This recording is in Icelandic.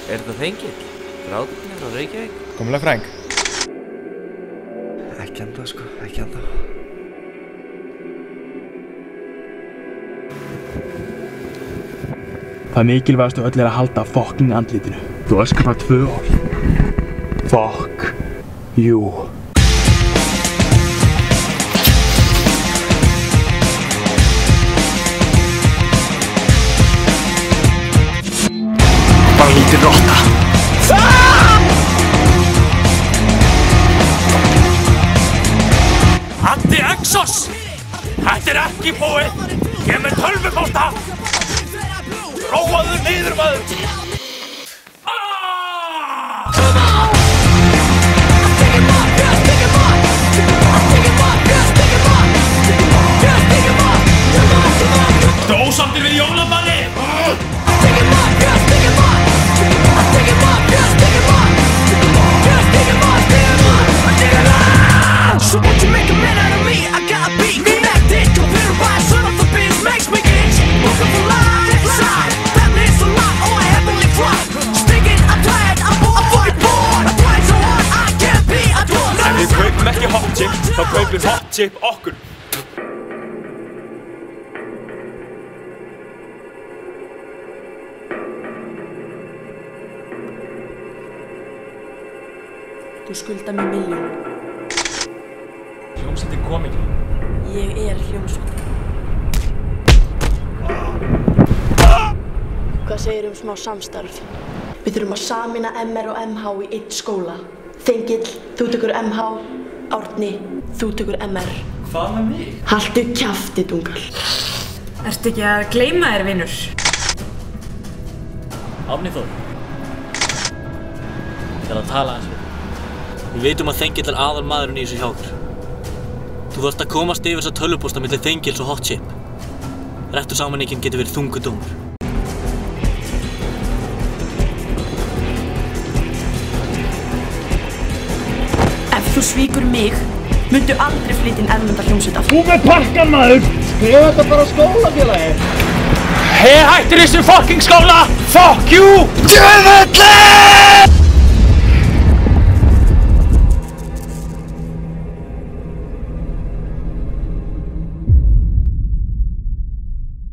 þetta Þengill? Ráðnir frá Reykjavík? Komulega fræng? Ekki ennþá sko, ekki ennþá. Það mikilvægastu öll að halda fucking andlitinu. Þú öskar bara 2 orð. Fuck you. Bara lítið rotta. Anti-Exos! Þetta ekki búið! Ég með tölvupósta! Róaður niður maður! Dósamtir við jólabanni! So won't you make a man out of me? I gotta be connected. Computerized son of a bitch makes me itch. Looking for life, that means a lot. Oh, I heavily tried. Sticking, I'm tired, I'm fucking bored. I'm trying so hard, I can't be adored. Ef við kaupum ekki Hot Chip, þá kaupir Hot Chip okkur. Þú skuldar mér milljón. Hljómsveitin kom ekki. Ég hljómsveitin. Hvað segir smá samstarf? Við þurfum að sameina MR og MH í einn skóla. Þengill, þú tekur MH. Árni, þú tekur MR. Hvað með mig? Haltu kjafti, dungal. Ertu ekki að gleyma þér, vinur? Árni Þór. Ég þarf að tala aðeins við. Við veitum að Þengill aðal maðurinn í þessu hjá okkur. Þú þarft að komast yfir þessa tölvupósta milli Þengills og Hot Chip. Réttursameiningin getur verið þungur dómur. Ef þú svíkur mig, myndu aldrei flytja inn erlenda hljómsveit aftur. Þú með pakkan, maður! Skrifa þetta bara á skólafélagi. Hættir þessu fucking skóla! Fuck you! Djöfulli!